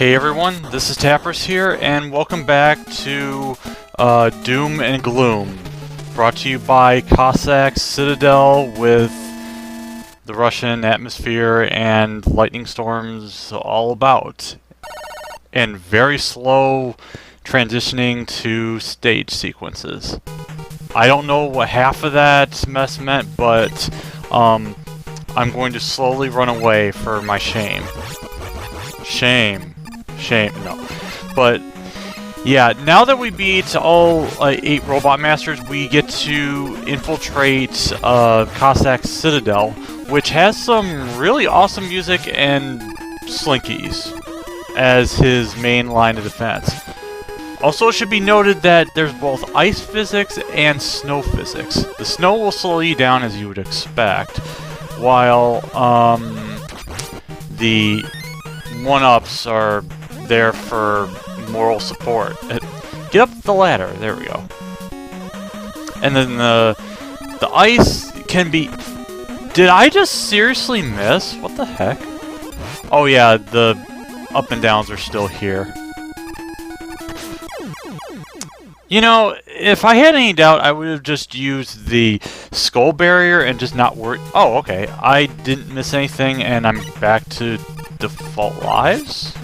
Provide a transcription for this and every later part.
Hey everyone, this is Tappers here, and welcome back to Doom and Gloom, brought to you by Cossack Citadel with the Russian atmosphere and lightning storms all about, and very slow transitioning to stage sequences. I don't know what half of that mess meant, but I'm going to slowly run away for my shame. Shame, no. But, yeah, now that we beat all 8 Robot Masters, we get to infiltrate Cossack Citadel, which has some really awesome music and slinkies as his main line of defense. Also, it should be noted that there's both ice physics and snow physics. The snow will slow you down as you would expect, while the one-ups are there for moral support. Get up the ladder, there we go. And then the ice can be... Did I just seriously miss? What the heck? Oh yeah, the up and downs are still here. You know, if I had any doubt, I would have just used the skull barrier and just not worry. Oh, okay. I didn't miss anything, and I'm back to default lives?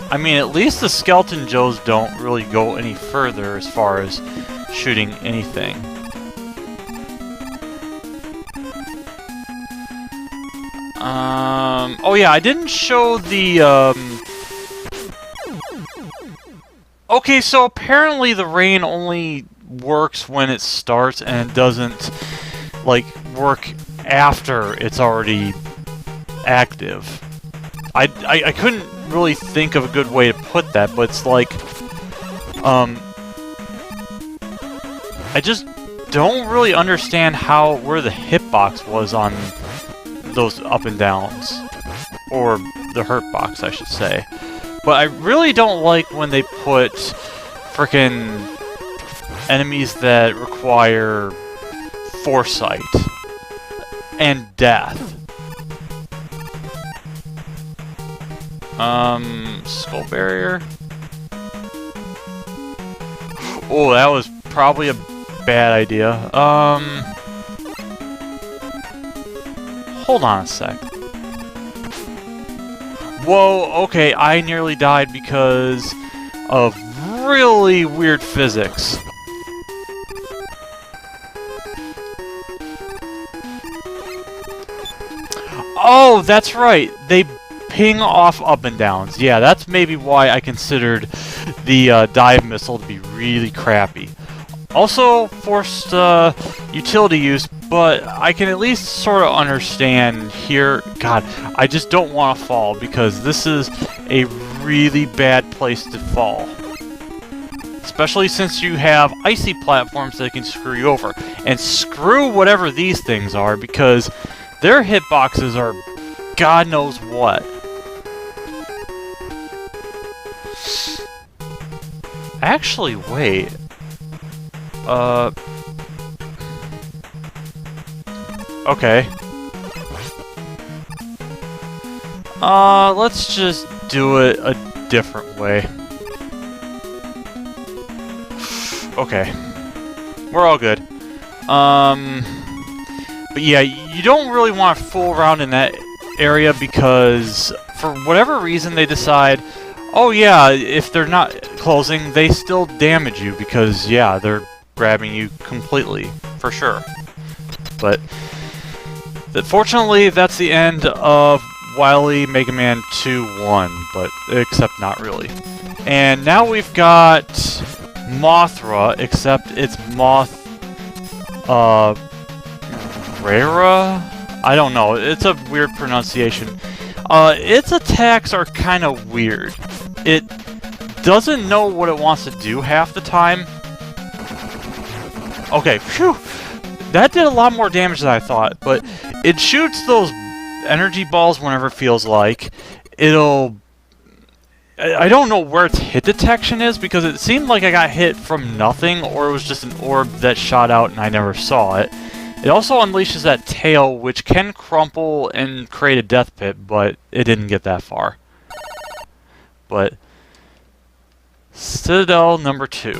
I mean, at least the Skeleton Joes don't really go any further as far as shooting anything. Oh yeah, I didn't show the, Okay, so apparently the rain only works when it starts and it doesn't, like, work after it's already active. I couldn't really think of a good way to put that, but it's like, I just don't really understand where the hitbox was on those up and downs. Or the hurt box, I should say. But I really don't like when they put frickin' enemies that require foresight and death. Skull barrier. Oh, that was probably a bad idea. Hold on a sec. Whoa, okay, I nearly died because of really weird physics. Oh, that's right. They ping off up and downs. Yeah, that's maybe why I considered the dive missile to be really crappy. Also forced utility use, but I can at least sort of understand here. God, I just don't want to fall because this is a really bad place to fall. Especially since you have icy platforms that can screw you over. And screw whatever these things are, because their hitboxes are God knows what. Actually, wait. Okay. Let's just do it a different way. Okay. We're all good. But yeah, you don't really want to fool around in that area because for whatever reason they decide, oh yeah, if they're not closing, they still damage you because, yeah, they're grabbing you completely, for sure. But fortunately, that's the end of Wily Mega Man 2-1, but except not really. And now we've got Mothra, except it's Rara? I don't know. It's a weird pronunciation. Its attacks are kind of weird. It doesn't know what it wants to do half the time. Okay, phew! That did a lot more damage than I thought, but it shoots those energy balls whenever it feels like. It'll... I don't know where its hit detection is, because it seemed like I got hit from nothing, or it was just an orb that shot out and I never saw it. It also unleashes that tail, which can crumple and create a death pit, but it didn't get that far. But Citadel number 2.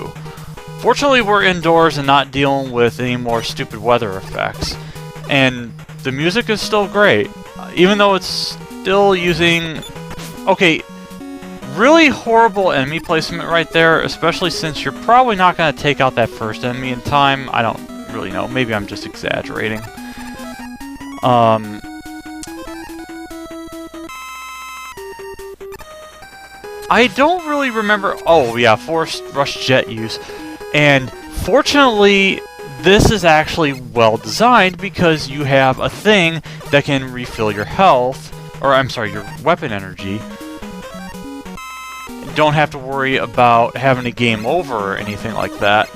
Fortunately, we're indoors and not dealing with any more stupid weather effects. And the music is still great, even though it's still using... Okay, really horrible enemy placement right there, especially since you're probably not going to take out that first enemy in time. I don't really know. Maybe I'm just exaggerating. I don't really remember... Oh, yeah, forced rush jet use. And fortunately, this is actually well designed because you have a thing that can refill your health, or I'm sorry, your weapon energy. You don't have to worry about having a game over or anything like that.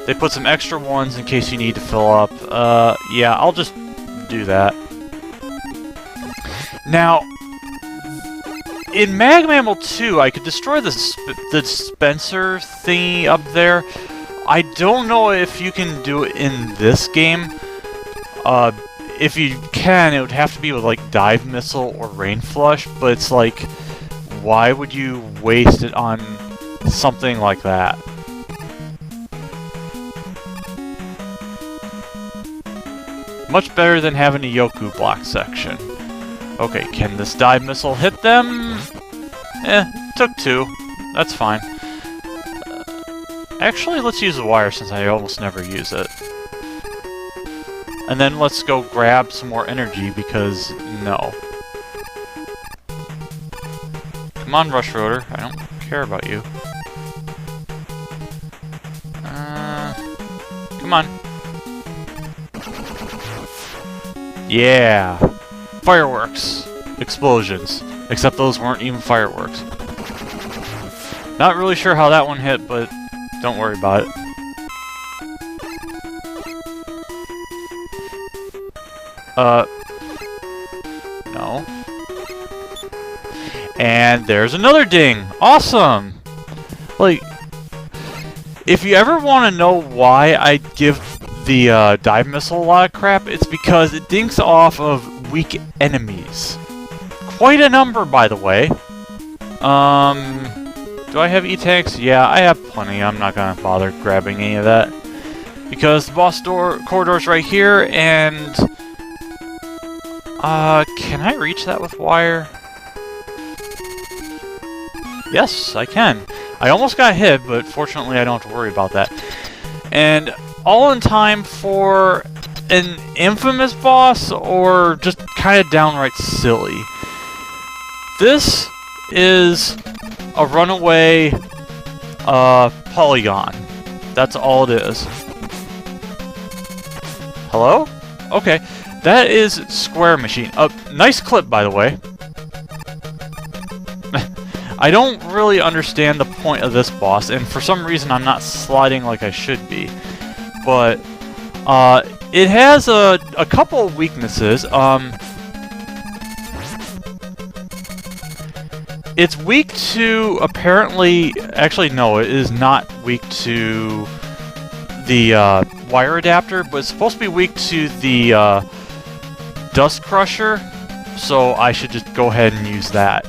They put some extra ones in case you need to fill up. Yeah, I'll just do that. Now, in Mag Mammal 2, I could destroy the dispenser thingy up there. I don't know if you can do it in this game. If you can, it would have to be with, like, Dive Missile or Rain Flush, but it's like, why would you waste it on something like that? Much better than having a Yoku block section. Okay, can this Dive Missile hit them? Took 2. That's fine. Actually, let's use the wire since I almost never use it. And then let's go grab some more energy because, no. Come on, Rush Rotor. I don't care about you. Come on. Yeah! Fireworks! Explosions. Except those weren't even fireworks. Not really sure how that one hit, but don't worry about it. No. And there's another ding! Awesome! Like, if you ever want to know why I give the Dive Missile a lot of crap, it's because it dinks off of weak enemies. Quite a number, by the way. Do I have E-Tanks? Yeah, I have plenty. I'm not gonna bother grabbing any of that. Because the boss corridor's right here, and... can I reach that with wire? Yes, I can. I almost got hit, but fortunately I don't have to worry about that. And all in time for an infamous boss, or just kind of downright silly. This is a runaway polygon. That's all it is. Hello? Okay. That is Square Machine. Nice clip, by the way. I don't really understand the point of this boss, and for some reason I'm not sliding like I should be. But, it has a couple of weaknesses. It's weak to, apparently... Actually, no, it is not weak to the wire adapter, but it's supposed to be weak to the Dust Crusher, so I should just go ahead and use that.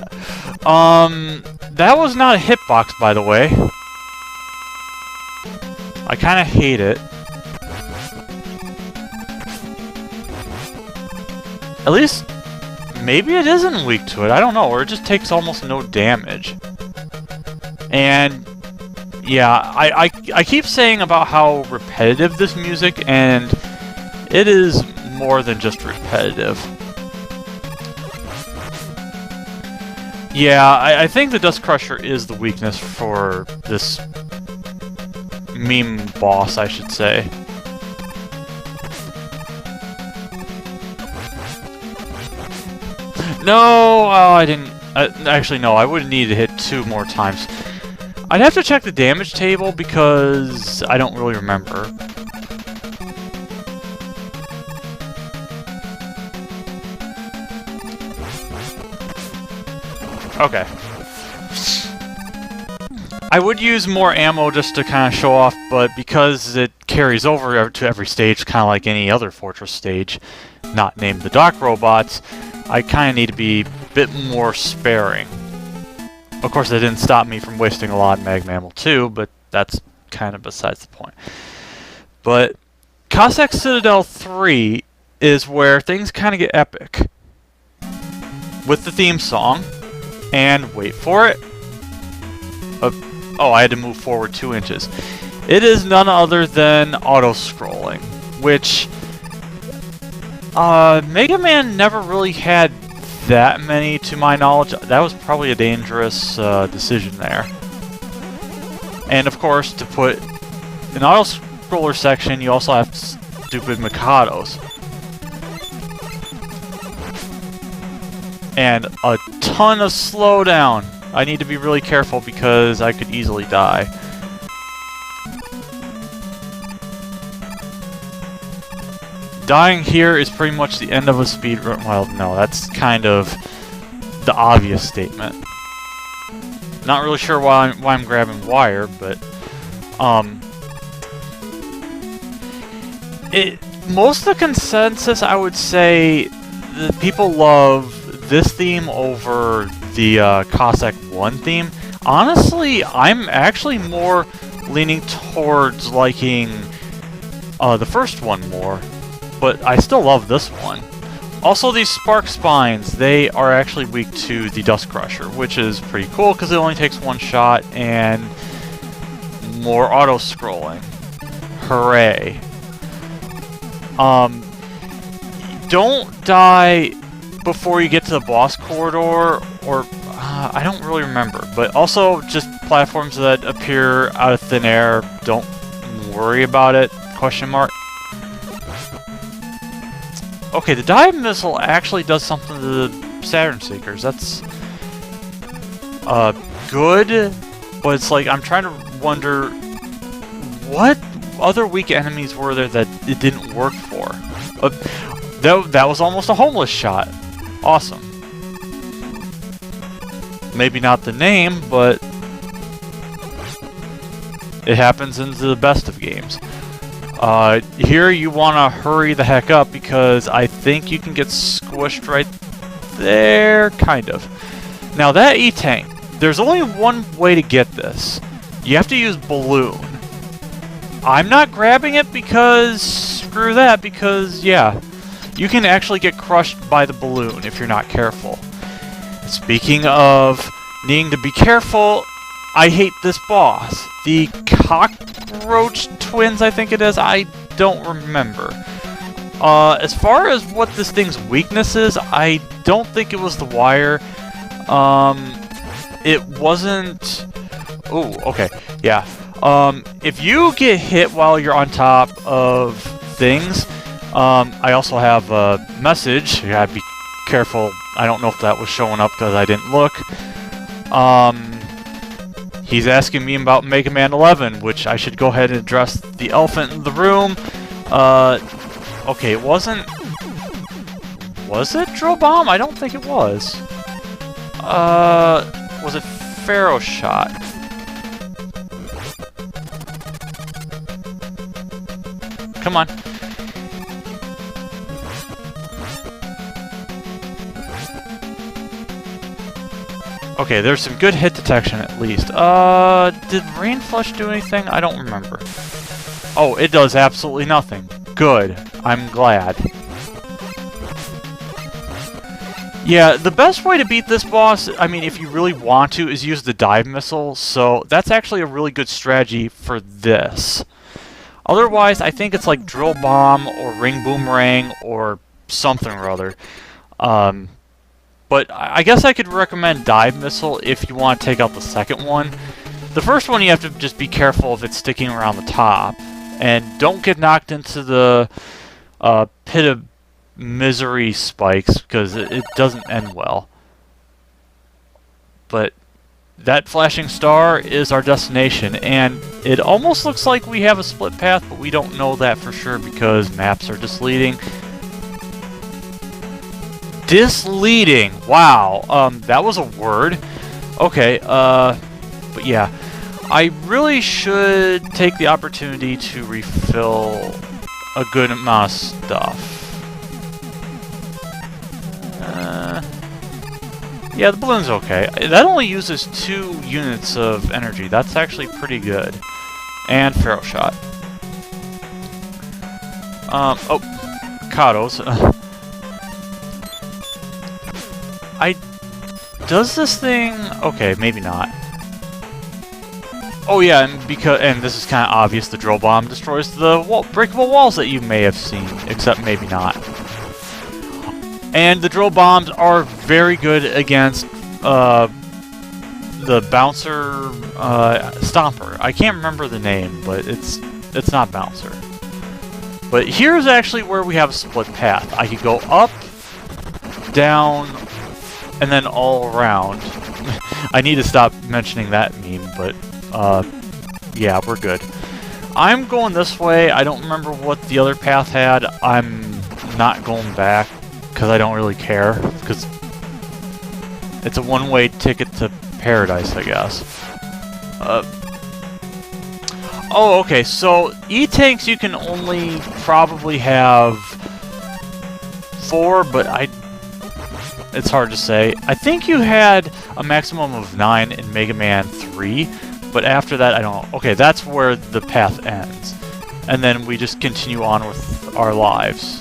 That was not a hitbox, by the way. I kind of hate it. At least, maybe it isn't weak to it, I don't know, or it just takes almost no damage. And, yeah, I keep saying about how repetitive this music, and it is more than just repetitive. Yeah, I think the Dust Crusher is the weakness for this meme boss, I should say. No! Oh, I didn't... actually, no, I would need to hit 2 more times. I'd have to check the damage table because I don't really remember. Okay. I would use more ammo just to kind of show off, but because it carries over to every stage, kind of like any other Fortress stage, not named the Dock Robots, I kind of need to be a bit more sparing. Of course, that didn't stop me from wasting a lot in Mag Mammal 2, but that's kind of besides the point. But Cossack Citadel 3 is where things kind of get epic. With the theme song, and wait for it. Oh, I had to move forward 2 inches. It is none other than auto-scrolling, which Mega Man never really had that many to my knowledge. That was probably a dangerous decision there. And of course, to put an auto-scroller section, you also have stupid Mikados. And a ton of slowdown. I need to be really careful because I could easily die. Dying here is pretty much the end of a speedrun. Well, no, that's kind of the obvious statement. Not really sure why I'm grabbing wire, but most of the consensus, I would say, that people love this theme over the Cossack 1 theme. Honestly, I'm actually more leaning towards liking the first one more, but I still love this one. Also, these Spark Spines, they are actually weak to the Dust Crusher, which is pretty cool because it only takes 1 shot and more auto-scrolling. Hooray. Don't die before you get to the boss corridor, or I don't really remember, but also just platforms that appear out of thin air, don't worry about it, question mark. Okay, the dive missile actually does something to the Saturn Seekers. That's good, but it's like I'm trying to wonder what other weak enemies were there that it didn't work for. That was almost a homeless shot. Awesome. Maybe not the name, but it happens in the best of games. Here you want to hurry the heck up because I think you can get squished right there, kind of. Now that E-Tank, there's only one way to get this. You have to use Balloon. I'm not grabbing it because, screw that, because, yeah, you can actually get crushed by the balloon if you're not careful. Speaking of needing to be careful, I hate this boss. The Cockroach Twins, I think it is. I don't remember. As far as what this thing's weakness is, I don't think it was the wire. It wasn't... Oh, okay. Yeah. If you get hit while you're on top of things, I also have a message. You gotta be careful. I don't know if that was showing up because I didn't look. He's asking me about Mega Man 11, which I should go ahead and address the elephant in the room. Okay, it wasn't... Was it Drill Bomb? I don't think it was. Was it Pharaoh Shot? Come on. Okay, there's some good hit detection at least. Did Rain Flush do anything? I don't remember. Oh, it does absolutely nothing. Good. I'm glad. Yeah, the best way to beat this boss, I mean, if you really want to, is use the dive missile. So that's actually a really good strategy for this. Otherwise, I think it's like Drill Bomb or Ring Boomerang or something or other. But I guess I could recommend Dive Missile if you want to take out the second one. The first one you have to just be careful if it's sticking around the top. And don't get knocked into the pit of misery spikes, because it doesn't end well. But that flashing star is our destination, and it almost looks like we have a split path, but we don't know that for sure because maps are misleading. Disleading. Wow. That was a word. Okay. But yeah. I really should take the opportunity to refill a good amount of stuff. Yeah, the balloon's okay. That only uses 2 units of energy. That's actually pretty good. And Pharaoh Shot. Oh, Kados. Does this thing... Okay, maybe not. Oh yeah, and this is kind of obvious, the drill bomb destroys the breakable walls that you may have seen, except maybe not. And the drill bombs are very good against the bouncer stomper. I can't remember the name, but it's not bouncer. But here's actually where we have a split path. I could go up, down, and then all around. I need to stop mentioning that meme, but yeah, we're good. I'm going this way. I don't remember what the other path had. I'm not going back because I don't really care, because it's a one-way ticket to paradise, I guess. Oh, okay, so E-tanks you can only probably have 4, but it's hard to say. I think you had a maximum of 9 in Mega Man 3, but after that, I don't know. Okay, that's where the path ends. And then we just continue on with our lives.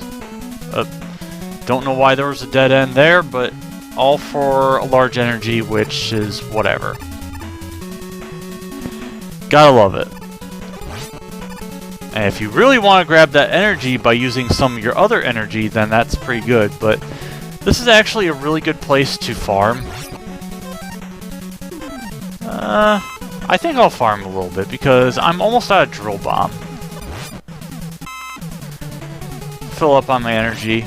Don't know why there was a dead end there, but all for a large energy, which is whatever. Gotta love it. And if you really want to grab that energy by using some of your other energy, then that's pretty good, but this is actually a really good place to farm. I think I'll farm a little bit, because I'm almost out of drill bomb. Fill up on my energy.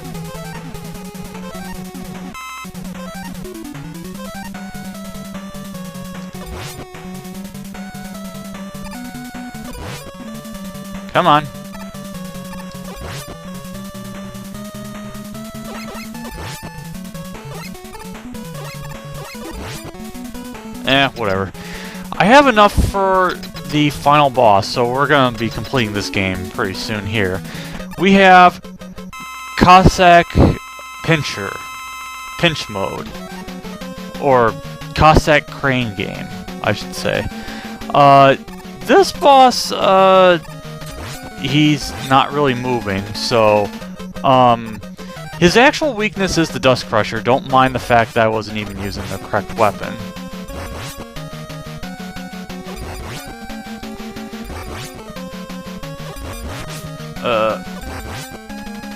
Come on. Whatever. I have enough for the final boss, so we're going to be completing this game pretty soon here. We have Cossack Pinch Mode. Or Cossack Crane Game, I should say. This boss, he's not really moving, so, his actual weakness is the Dust Crusher. Don't mind the fact that I wasn't even using the correct weapon.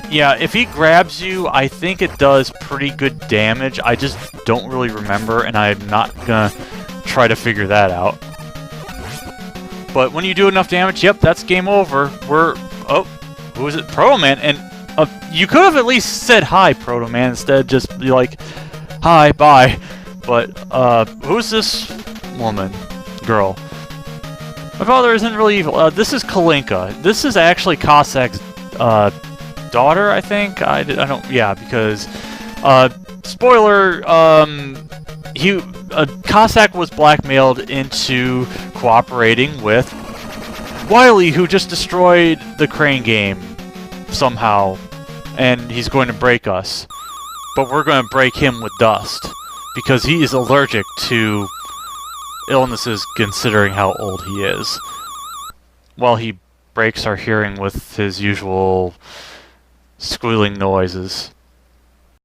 Yeah, if he grabs you, I think it does pretty good damage. I just don't really remember, and I'm not gonna try to figure that out. But when you do enough damage, yep, that's game over. Oh, who is it? Proto Man, and you could have at least said hi, Proto Man, instead of just be like, hi, bye. But, who's this woman? Girl. My father isn't really evil. This is Kalinka. This is actually Cossack's, daughter, I think? I don't, yeah, because, spoiler, Cossack was blackmailed into cooperating with Wily, who just destroyed the Crane game somehow, and he's going to break us. But we're going to break him with dust, because he is allergic to illnesses considering how old he is. While he breaks our hearing with his usual squealing noises.